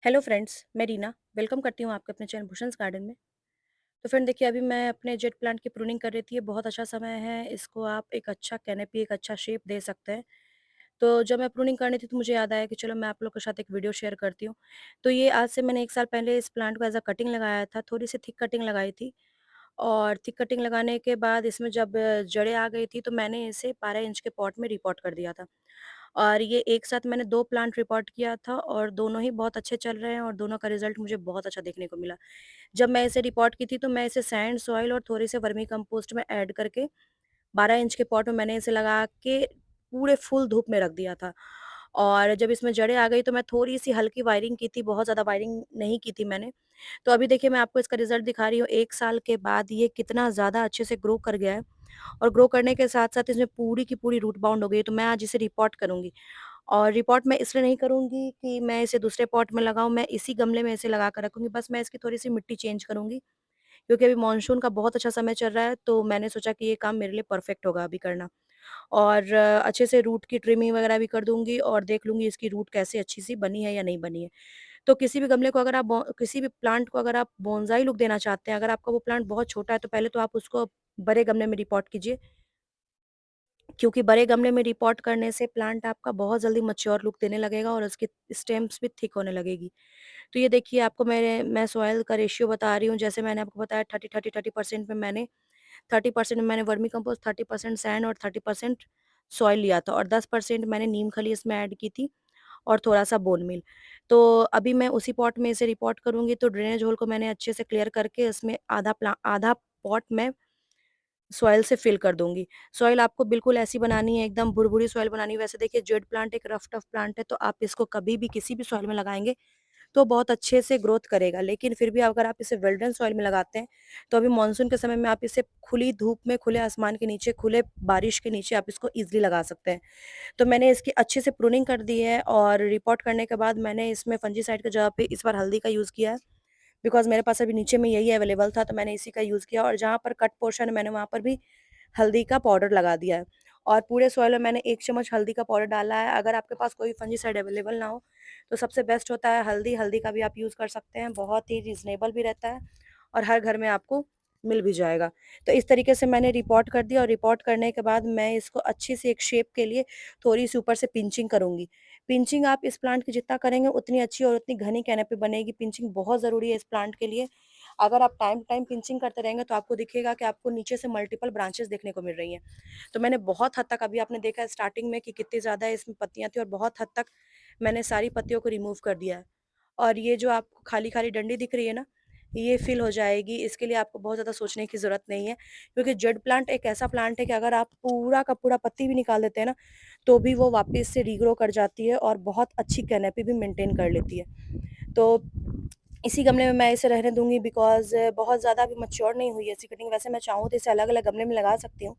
Hello friends, मैं Reena welcome करती हूँ आपके अपने चैनल भूषण्स गार्डन में। तो फ्रेंड देखिए अभी मैं अपने जेट प्लांट की प्रूनिंग कर रही थी। ये बहुत अच्छा समय है, इसको आप एक अच्छा कैनेपी, एक अच्छा शेप दे सकते हैं। तो जब मैं प्रूनिंग करनी थी तो मुझे याद आया कि चलो मैं आप लोग के साथ एक वीडियो शेयर करती हूँ। तो ये आज से मैंने 1 साल पहले इस प्लांट को एज़ अ कटिंग लगाया था, थोड़ी-सी थिक कटिंग लगाई थी। और थिक कटिंग लगाने के बाद इसमें जब जड़ें आ गई थी तो मैंने इसे 12 इंच के पॉट में रिपॉट कर दिया था। और ये एक साथ मैंने 2 प्लांट रिपॉट किया था और दोनों ही बहुत अच्छे चल रहे हैं और दोनों का रिज़ल्ट मुझे बहुत अच्छा देखने को मिला। जब मैं इसे रिपॉट की थी तो मैं इसे सैंड, सॉइल और थोड़े-से वर्मी कंपोस्ट में ऐड करके 12 इंच के पॉट में मैंने इसे लगा के पूरे फुल धूप में रख दिया था। और जब इसमें जड़ें आ गई तो मैं थोड़ी-सी हल्की वायरिंग की थी, बहुत ज़्यादा वायरिंग नहीं की थी मैंने। तो अभी देखिए मैं आपको इसका रिज़ल्ट दिखा रही हूँ, 1 साल के बाद ये कितना ज़्यादा अच्छे से ग्रो कर गया है और ग्रो करने के साथ-साथ इसमें पूरी की पूरी रूट बाउंड हो गई है। तो मैं आज इसे रिपॉट करूँगी और रिपॉट मैं इसलिए नहीं करूँगी कि मैं इसे दूसरे पॉट में लगाऊँ, मैं इसी गमले में इसे लगा कर रखूँगी। बस मैं इसकी थोड़ी-सी मिट्टी चेंज करूँगी क्योंकि अभी मानसून का बहुत अच्छा समय चल रहा है, तो मैंने सोचा कि ये काम मेरे लिए परफेक्ट होगा अभी करना। और अच्छे से रूट की ट्रिमिंग वगैरह भी कर दूँगी और देख लूँगी इसकी रूट कैसे अच्छी-सी बनी है या नहीं बनी है। तो किसी भी गमले को अगर आप किसी भी प्लांट को अगर आप बोनसाई लुक देना चाहते हैं, अगर आपका वो प्लांट बहुत छोटा है, तो पहले तो आप उसको बड़े गमले में रिपॉट कीजिए, क्योंकि बड़े गमले में रिपॉट करने से प्लांट आपका बहुत जल्दी मैच्योर लुक देने लगेगा और उसकी स्टेम्स भी थिक होने लगेगी। तो ये देखिए आपको मैं सॉइल का रेशियो बता रही हूँ, जैसे मैंने आपको बताया 30-30-30% में मैंने 30% में मैंने वर्मी कंपोस्ट, 30% सैंड और 30% सॉइल लिया था और 10% मैंने नीम खली इसमें ऐड की थी और थोड़ा-सा बोन मील। तो अभी मैं उसी पॉट में इसे रिपॉट करूँगी, तो ड्रेनेज होल को मैंने अच्छे से क्लियर करके इसमें आधा पॉट मैं सॉइल से फिल कर दूँगी। सॉइल आपको बिल्कुल ऐसी बनानी है, एकदम भुरभुरी सॉइल बनानी है। वैसे देखिए जेड प्लांट एक रफ टफ प्लांट है, तो आप इसको कभी भी किसी भी सॉइल में लगाएँगे तो बहुत अच्छे से ग्रोथ करेगा। लेकिन फिर भी अगर आप इसे वेल्डन सॉइल में लगाते हैं, तो अभी मानसून के समय में आप इसे खुली धूप में, खुले आसमान के नीचे, खुले बारिश के नीचे आप इसको ईज़िली लगा सकते हैं। तो मैंने इसकी अच्छे से प्रूनिंग कर दी है और रिपोर्ट करने के बाद मैंने इसमें फंजीसाइड की जगह पे इस बार हल्दी का यूज़ किया है। बिकॉज़ मेरे पास अभी नीचे में यही अवेलेबल था, तो मैंने इसी का यूज़ किया और जहाँ पर कट पोर्शन है मैंने वहाँ पर भी हल्दी का पाउडर लगा दिया है। और पूरे सॉइल में मैंने 1 चम्मच हल्दी का पाउडर डाला है। अगर आपके पास कोई फंजीसाइड अवेलेबल ना हो, तो सबसे बेस्ट होता है हल्दी। हल्दी का भी आप यूज़ कर सकते हैं, बहुत ही रीज़नेबल भी रहता है और हर घर में आपको मिल भी जाएगा। तो इस तरीके से मैंने रिपोर्ट कर दिया और रिपोर्ट करने के बाद मैं इसको अच्छी सी एक शेप के लिए थोड़ी-सी ऊपर से पिंचिंग करूँगी। पिंचिंग आप इस प्लांट की जितना करेंगे उतनी अच्छी और उतनी घनी कैनोपी बनेगी। पिंचिंग बहुत ज़रूरी है इस प्लांट के लिए। अगर आप टाइम टू टाइम पिंचिंग करते रहेंगे तो आपको दिखेगा कि आपको नीचे से मल्टीपल ब्रांचेस देखने को मिल रही हैं। तो मैंने बहुत हद तक अभी आपने देखा है स्टार्टिंग में कि कितनी ज़्यादा इसमें पत्तियाँ थी और बहुत हद तक मैंने सारी पत्तियों को रिमूव कर दिया है। और ये जो आपको खाली-खाली डंडी दिख रही है ना, ये फिल हो जाएगी। इसके लिए आपको बहुत ज़्यादा सोचने की ज़रूरत नहीं है, क्योंकि जेड प्लांट एक ऐसा प्लांट है कि अगर आप पूरा का पूरा पत्ती भी निकाल देते हैं ना, तो भी वो वापस से रीग्रो कर जाती है और बहुत अच्छी कैनोपी भी मेंटेन कर लेती है। तो इसी गमले में मैं इसे रहने दूँगी बिकॉज़ बहुत ज़्यादा अभी मैच्योर नहीं हुई है इसकी कटिंग। वैसे मैं चाहूँ तो इसे अलग-अलग गमले में लगा सकती हूँ,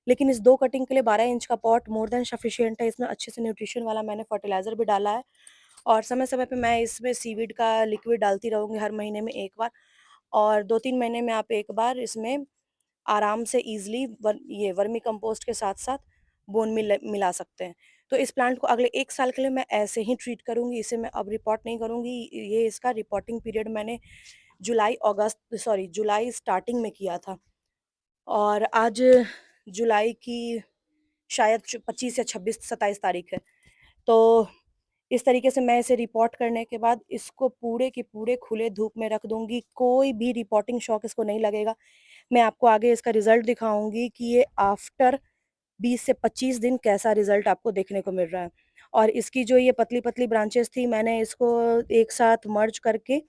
लेकिन इस 2 कटिंग के लिए 12 इंच का पॉट मोर दैन सफिशिएंट है। इसमें अच्छे से न्यूट्रिशन वाला मैंने फर्टिलाइज़र भी डाला है और समय-समय पे मैं इसमें सीवीड का लिक्विड डालती रहूँगी हर महीने में 1 बार और 2-3 महीने में आप 1 बार इसमें आराम से ईज़िली ये वर्मी कंपोस्ट के साथ-साथ बोन मिल मिला सकते हैं। तो इस प्लांट को अगले 1 साल के लिए मैं ऐसे ही ट्रीट करूँगी, इसे मैं अब रिपोर्ट नहीं करूँगी। ये इसका रिपोर्टिंग पीरियड मैंने जुलाई स्टार्टिंग में किया था और आज जुलाई की शायद 25 या 26-27 तारीख है। तो इस तरीके से मैं इसे रिपोर्ट करने के बाद इसको पूरे के पूरे खुले धूप में रख दूँगी। कोई भी रिपोर्टिंग शॉक इसको नहीं लगेगा। मैं आपको आगे इसका रिज़ल्ट दिखाऊँगी कि ये आफ्टर 20 से 25 दिन कैसा रिज़ल्ट आपको देखने को मिल रहा है। और इसकी जो ये पतली-पतली ब्रांचेज़ थी मैंने इसको एक साथ मर्ज करके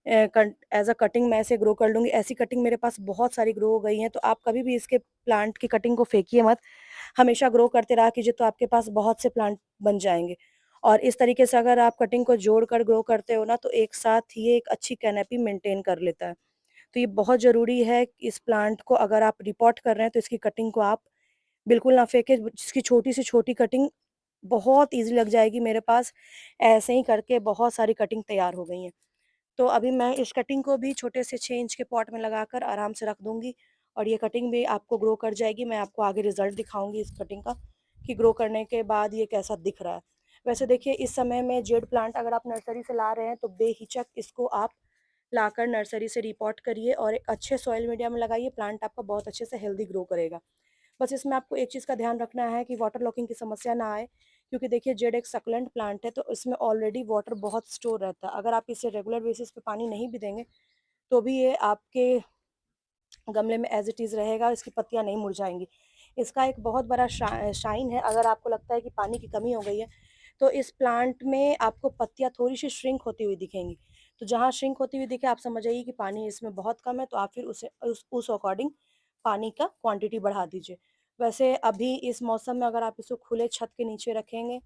एज़ अ कटिंग मैं इसे ग्रो कर लूँगी। ऐसी कटिंग मेरे पास बहुत सारी ग्रो हो गई हैं, तो आप कभी भी इसके प्लांट की कटिंग को फेंकिए मत। हमेशा ग्रो करते रहा कीजिए तो आपके पास बहुत से प्लांट बन जाएँगे। और इस तरीके से अगर आप कटिंग को जोड़कर ग्रो करते हो ना, तो एक साथ ये एक अच्छी कैनोपी मेंटेन कर लेता है। तो ये बहुत ज़रूरी है कि इस प्लांट को अगर आप रिपोर्ट कर रहे हैं, तो इसकी कटिंग को आप बिल्कुल ना फेंकें। जिसकी छोटी से छोटी कटिंग बहुत ईज़ी लग जाएगी मेरे पास, ऐसे ही करके बहुत सारी कटिंग तैयार हो गई हैं। तो अभी मैं इस कटिंग को भी छोटे से 6 इंच के पॉट में लगाकर आराम से रख दूँगी और ये कटिंग भी आपको ग्रो कर जाएगी। मैं आपको आगे रिज़ल्ट दिखाऊँगी इस कटिंग का कि ग्रो करने के बाद ये कैसा दिख रहा है। वैसे देखिए इस समय में जेड प्लांट अगर आप नर्सरी से ला रहे हैं तो बेहिचक इसको आप लाकर नर्सरी से रिपोर्ट करिए और एक अच्छे सॉइल मीडिया में लगाइए, प्लांट आपका बहुत अच्छे से हेल्दी ग्रो करेगा। बस इसमें आपको एक चीज़ का ध्यान रखना है कि वाटर लॉकिंग की समस्या ना आए, क्योंकि देखिए जेड एक सक्लेंट प्लांट है तो इसमें ऑलरेडी वाटर बहुत स्टोर रहता है। अगर आप इसे रेगुलर बेसिस पे पानी नहीं भी देंगे तो भी ये आपके गमले में एज़ इट इज़ रहेगा, इसकी पत्तियाँ नहीं मुरझाएँगी। इसका एक बहुत बड़ा शाइन है, अगर आपको लगता है कि पानी की कमी हो गई है, तो इस प्लांट में आपको पत्तियाँ थोड़ी-सी श्रिंक होती हुई दिखेंगी। तो जहाँ श्रिंक होती हुई दिखे आप समझ जाइए कि पानी इसमें बहुत कम है, तो आप फिर उसे उस अकॉर्डिंग पानी का क्वांटिटी बढ़ा दीजिए। वैसे अभी इस मौसम में अगर आप इसको खुले छत के नीचे रखेंगे,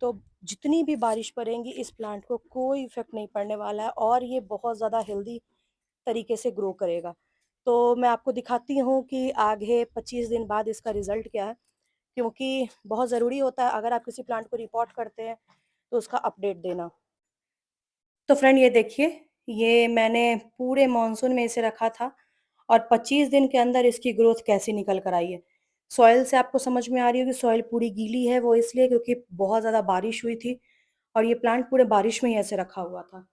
तो जितनी भी बारिश पड़ेंगी इस प्लांट को कोई इफ़ेक्ट नहीं पड़ने वाला है और ये बहुत ज़्यादा हेल्दी तरीके से ग्रो करेगा। तो मैं आपको दिखाती हूँ कि आगे 25 दिन बाद इसका रिज़ल्ट क्या है, क्योंकि बहुत ज़रूरी होता है अगर आप किसी प्लांट को रिपोर्ट करते हैं, तो उसका अपडेट देना। तो फ्रेंड ये देखिए, ये मैंने पूरे मानसून में इसे रखा था और 25 दिन के अंदर इसकी ग्रोथ कैसी निकल कर आई है। सॉइल से आपको समझ में आ रही होगी सॉइल पूरी गीली है, वो इसलिए क्योंकि बहुत ज़्यादा बारिश हुई थी और ये प्लांट पूरे बारिश में ही ऐसे रखा हुआ था।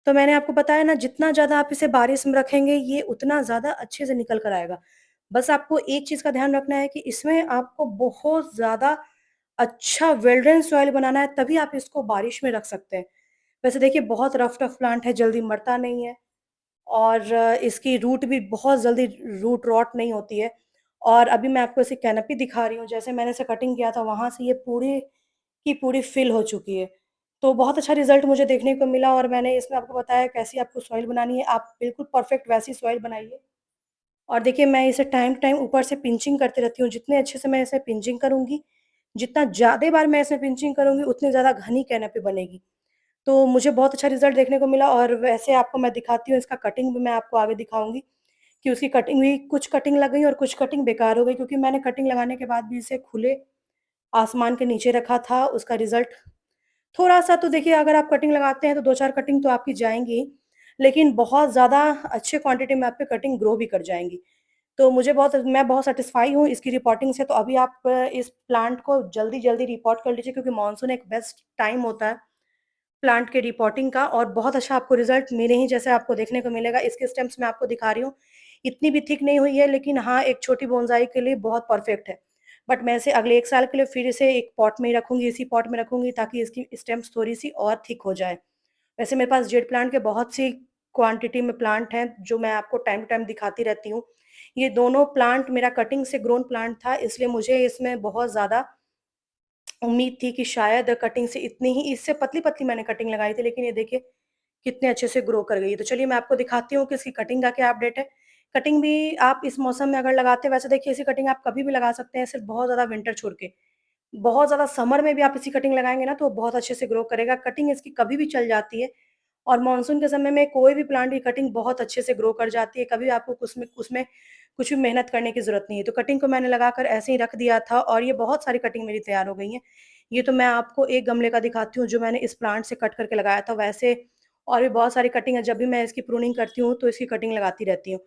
तो मैंने आपको बताया ना जितना ज़्यादा आप इसे बारिश में रखेंगे ये उतना ज़्यादा अच्छे से निकल कर आएगा। बस आपको एक चीज़ का ध्यान रखना है कि इसमें आपको बहुत ज़्यादा अच्छा वेल ड्रेन सॉइल बनाना है तभी आप इसको बारिश में रख सकते हैं। वैसे देखिए बहुत रफ टफ प्लांट है, जल्दी मरता नहीं है और इसकी रूट भी बहुत जल्दी रूट रॉट नहीं होती है। और अभी मैं आपको इसकी कैनोपी दिखा रही हूँ, जैसे मैंने इसे कटिंग किया था वहाँ से ये पूरी की पूरी फिल हो चुकी है। तो बहुत अच्छा रिज़ल्ट मुझे देखने को मिला और मैंने इसमें आपको बताया कैसी आपको सॉइल बनानी है, आप बिल्कुल परफेक्ट वैसी सॉइल बनाइए। और देखिए मैं इसे टाइम टू टाइम ऊपर से पिंचिंग करती रहती हूँ, जितने अच्छे से मैं इसे पिंचिंग करूँगी, जितना ज़्यादा बार मैं इसे पिंचिंग करूँगी उतनी ज़्यादा घनी कैनोपी बनेगी। तो मुझे बहुत अच्छा रिज़ल्ट देखने को मिला और वैसे आपको मैं दिखाती हूँ इसका कटिंग भी मैं आपको आगे दिखाऊँगी कि उसकी कटिंग भी कुछ कटिंग लग गई और कुछ कटिंग बेकार हो गई, क्योंकि मैंने कटिंग लगाने के बाद भी इसे खुले आसमान के नीचे रखा था। उसका रिज़ल्ट थोड़ा-सा तो देखिए अगर आप कटिंग लगाते हैं तो 2-4 कटिंग तो आपकी जाएँगी ही, लेकिन बहुत ज़्यादा अच्छे क्वांटिटी में आपकी कटिंग ग्रो भी कर जाएँगी। तो मैं बहुत सैटिस्फाई हूँ इसकी रिपोर्टिंग से, तो अभी आप इस प्लांट को जल्दी-जल्दी रिपोर्ट कर लीजिए, क्योंकि मानसून एक बेस्ट टाइम होता है प्लांट के रिपोर्टिंग का और बहुत अच्छा आपको रिज़ल्ट मेरे ही जैसे आपको देखने को मिलेगा। इसके स्टेम्स मैं आपको दिखा रही हूँ, इतनी भी थिक नहीं हुई है, लेकिन हाँ, एक छोटी बोनसाई के लिए बहुत परफेक्ट है। बट मैं इसे अगले 1 साल के लिए फिर इसे एक पॉट में ही रखूँगी, इसी पॉट में रखूँगी ताकि इसकी स्टेम्स थोड़ी-सी और थिक हो जाए। वैसे मेरे पास जेड प्लांट के बहुत सी क्वांटिटी में प्लांट हैं, जो मैं आपको टाइम टू टाइम दिखाती रहती हूँ। ये दोनों प्लांट मेरा कटिंग से ग्रोन प्लांट था, इसलिए मुझे इसमें बहुत ज़्यादा उम्मीद थी कि शायद कटिंग से इतनी ही इससे पतली-पतली मैंने कटिंग लगाई थी, लेकिन ये देखिए कितने अच्छे से ग्रो कर गई है। तो चलिए मैं आपको दिखाती हूँ कि इसकी कटिंग का क्या अपडेट है। कटिंग भी आप इस मौसम में अगर लगाते हैं, वैसे देखिए इसी कटिंग आप कभी भी लगा सकते हैं, सिर्फ़ बहुत ज़्यादा विंटर छोड़ के। बहुत ज़्यादा समर में भी आप इसी कटिंग लगाएँगे ना तो बहुत अच्छे से ग्रो करेगा। कटिंग इसकी कभी भी चल जाती है और मानसून के समय में कोई भी प्लांट की कटिंग बहुत अच्छे से ग्रो कर जाती है। कभी आपको उसमें उसमें कुछ भी मेहनत करने की ज़रूरत नहीं है। तो कटिंग को मैंने लगाकर ऐसे ही रख दिया था और ये बहुत सारी कटिंग मेरी तैयार हो गई हैं। ये तो मैं आपको एक गमले का दिखाती हूँ जो मैंने इस प्लांट से कट करके लगाया था। वैसे और भी बहुत सारी कटिंग है, जब भी मैं इसकी प्रूनिंग करती हूँ तो इसकी कटिंग लगाती रहती हूँ।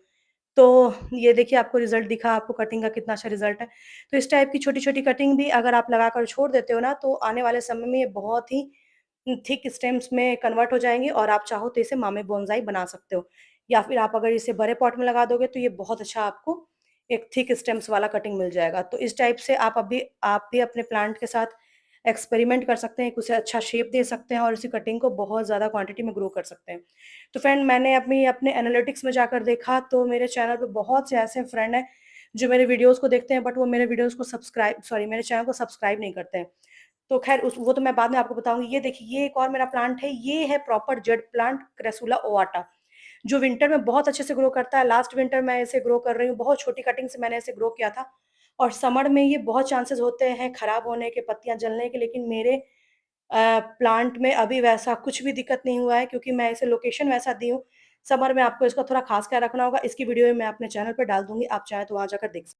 तो ये देखिए आपको रिज़ल्ट दिखा, आपको कटिंग का कितना अच्छा रिज़ल्ट है। तो इस टाइप की छोटी-छोटी कटिंग भी अगर आप लगाकर छोड़ देते हो ना, तो आने वाले समय में ये बहुत ही थिक स्टेम्स में कन्वर्ट हो जाएँगी और आप चाहो तो इसे मामे बोनसाई बना सकते हो। या फिर आप अगर इसे बड़े पॉट में लगा दोगे तो ये बहुत अच्छा आपको एक थिक स्टेम्स वाला कटिंग मिल जाएगा। तो इस टाइप से आप भी अपने प्लांट के साथ एक्सपेरिमेंट कर सकते हैं, उसे अच्छा शेप दे सकते हैं और इसी कटिंग को बहुत ज़्यादा क्वांटिटी में ग्रो कर सकते हैं। तो फ्रेंड मैंने अपने एनालिटिक्स में जाकर देखा तो मेरे चैनल पे बहुत से ऐसे फ्रेंड हैं, जो मेरे वीडियोज़ को देखते हैं बट वो मेरे वीडियोज़ को मेरे चैनल को सब्सक्राइब नहीं करते हैं। तो ख़ैर उस वो तो मैं बाद में आपको बताऊँगी। ये देखिए ये एक और मेरा प्लांट है, ये है proper jade plant crassula ovata, जो विंटर में बहुत अच्छे से ग्रो करता है। लास्ट विंटर मैं इसे ग्रो कर रही हूँ, बहुत छोटी कटिंग से मैंने इसे ग्रो किया था और समर में ये बहुत चांसेस होते हैं खराब होने के, पत्तियाँ जलने के, लेकिन मेरे प्लांट में अभी वैसा कुछ भी दिक्कत नहीं हुआ है, क्योंकि मैं इसे लोकेशन वैसा दी हूँ। समर में आपको इसका थोड़ा ख़ास ख़्याल रखना होगा। इसकी वीडियो मैं अपने चैनल पे डाल दूँगी, आप चाहें तो वहाँ जाकर देख सक